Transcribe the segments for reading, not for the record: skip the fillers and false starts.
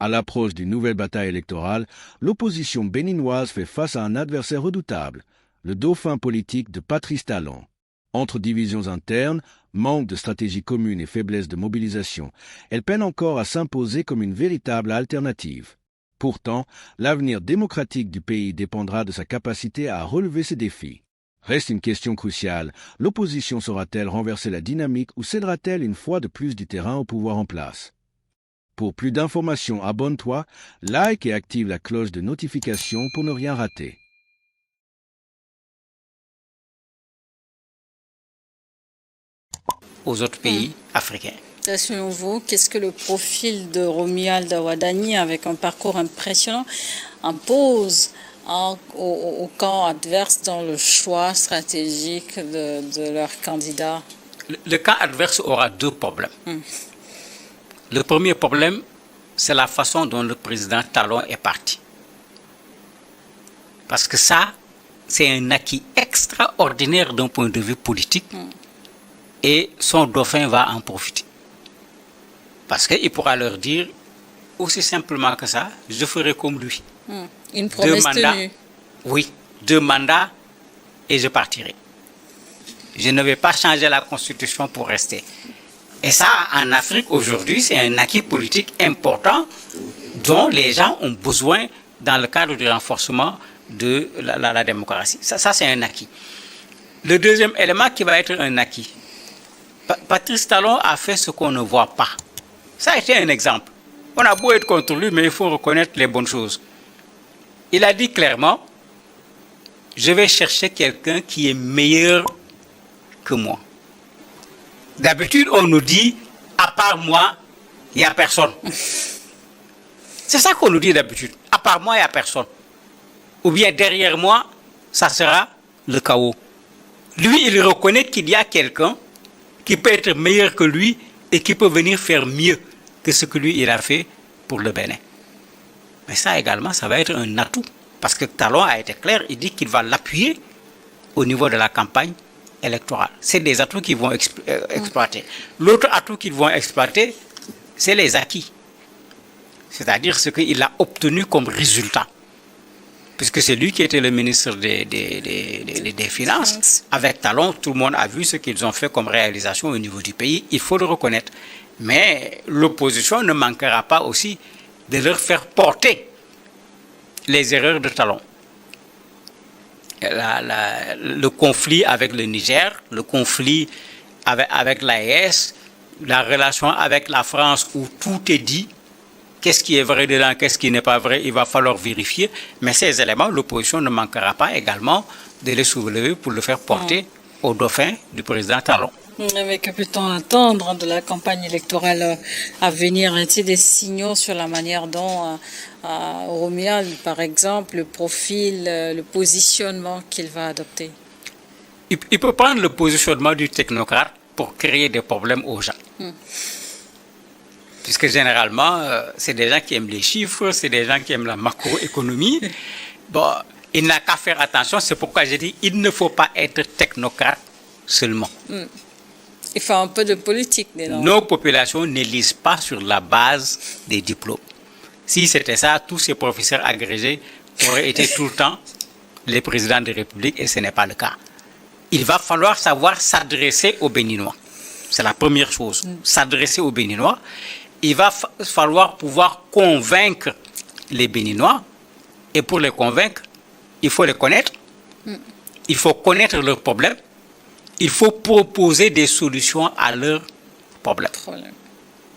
À l'approche d'une nouvelle bataille électorale, l'opposition béninoise fait face à un adversaire redoutable, le dauphin politique de Patrice Talon. Entre divisions internes, manque de stratégie commune et faiblesse de mobilisation, elle peine encore à s'imposer comme une véritable alternative. Pourtant, l'avenir démocratique du pays dépendra de sa capacité à relever ces défis. Reste une question cruciale, l'opposition saura-t-elle renverser la dynamique ou cédera-t-elle une fois de plus du terrain au pouvoir en place? Pour plus d'informations, abonne-toi, like et active la cloche de notification pour ne rien rater. Aux autres pays africains. Selon vous, qu'est-ce que le profil de Romuald Wadani, avec un parcours impressionnant, impose au camp adverse dans le choix stratégique de leur candidat? Le camp adverse aura deux problèmes. Le premier problème, c'est la façon dont le président Talon est parti. Parce que ça, c'est un acquis extraordinaire d'un point de vue politique. Et son dauphin va en profiter. Parce qu'il pourra leur dire, aussi simplement que ça, je ferai comme lui. Une promesse tenue. Oui, 2 mandats et je partirai. Je ne vais pas changer la constitution pour rester. Et ça, en Afrique, aujourd'hui, c'est un acquis politique important dont les gens ont besoin dans le cadre du renforcement de la démocratie. Ça c'est un acquis. Le deuxième élément qui va être un acquis, Patrice Talon a fait ce qu'on ne voit pas. Ça a été un exemple. On a beau être contre lui, mais il faut reconnaître les bonnes choses. Il a dit clairement, je vais chercher quelqu'un qui est meilleur que moi. D'habitude, on nous dit, à part moi, il n'y a personne. C'est ça qu'on nous dit d'habitude. À part moi, il n'y a personne. Ou bien derrière moi, ça sera le chaos. Lui, il reconnaît qu'il y a quelqu'un qui peut être meilleur que lui et qui peut venir faire mieux que ce que lui, il a fait pour le Bénin. Mais ça également, ça va être un atout. Parce que Talon a été clair, il dit qu'il va l'appuyer au niveau de la campagne électorale. C'est des atouts qu'ils vont exploiter. L'autre atout qu'ils vont exploiter, c'est les acquis. C'est-à-dire ce qu'il a obtenu comme résultat. Puisque c'est lui qui était le ministre des Finances. Avec Talon, tout le monde a vu ce qu'ils ont fait comme réalisation au niveau du pays. Il faut le reconnaître. Mais l'opposition ne manquera pas aussi de leur faire porter les erreurs de Talon. Le conflit avec le Niger, le conflit avec l'AES, la relation avec la France où tout est dit. Qu'est-ce qui est vrai dedans, qu'est-ce qui n'est pas vrai, il va falloir vérifier. Mais ces éléments, l'opposition ne manquera pas également de les soulever pour le faire porter au dauphin du président Talon. Mais que peut-on attendre de la campagne électorale à venir? A-t-il des signaux sur la manière dont Romuald, par exemple, le profil, le positionnement qu'il va adopter? Il peut prendre le positionnement du technocrate pour créer des problèmes aux gens. Puisque généralement, c'est des gens qui aiment les chiffres, c'est des gens qui aiment la macroéconomie. Bon, il n'a qu'à faire attention, c'est pourquoi j'ai dit il ne faut pas être technocrate seulement. Il faut un peu de politique dedans. Nos populations ne lisent pas sur la base des diplômes. Si c'était ça, tous ces professeurs agrégés auraient été tout le temps les présidents de République et ce n'est pas le cas. Il va falloir savoir s'adresser aux Béninois. C'est la première chose, s'adresser aux Béninois. Il va falloir pouvoir convaincre les Béninois. Et pour les convaincre, il faut les connaître. Il faut connaître leurs problèmes. Il faut proposer des solutions à leurs problèmes.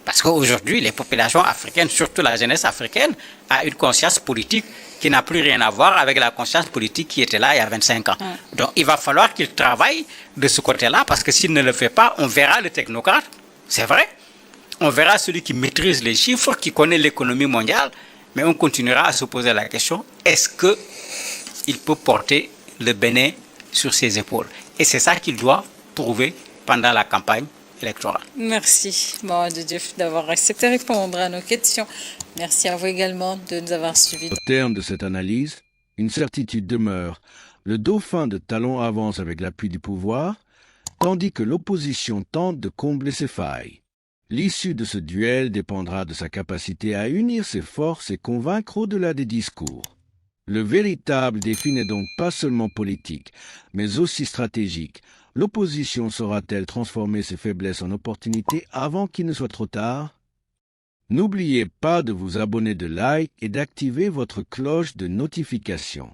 Parce qu'aujourd'hui, les populations africaines, surtout la jeunesse africaine, a une conscience politique qui n'a plus rien à voir avec la conscience politique qui était là il y a 25 ans. Donc il va falloir qu'ils travaillent de ce côté-là, parce que s'il ne le fait pas, on verra le technocrate, c'est vrai. On verra celui qui maîtrise les chiffres, qui connaît l'économie mondiale, mais on continuera à se poser la question, est-ce qu'il peut porter le Bénin sur ses épaules? Et c'est ça qu'il doit prouver pendant la campagne électorale. Merci, Mohamed Diouf, d'avoir accepté de répondre à nos questions. Merci à vous également de nous avoir suivis. Au terme de cette analyse, une certitude demeure. Le dauphin de Talon avance avec l'appui du pouvoir, tandis que l'opposition tente de combler ses failles. L'issue de ce duel dépendra de sa capacité à unir ses forces et convaincre au-delà des discours. Le véritable défi n'est donc pas seulement politique, mais aussi stratégique. L'opposition saura-t-elle transformer ses faiblesses en opportunités avant qu'il ne soit trop tard? N'oubliez pas de vous abonner de like et d'activer votre cloche de notification.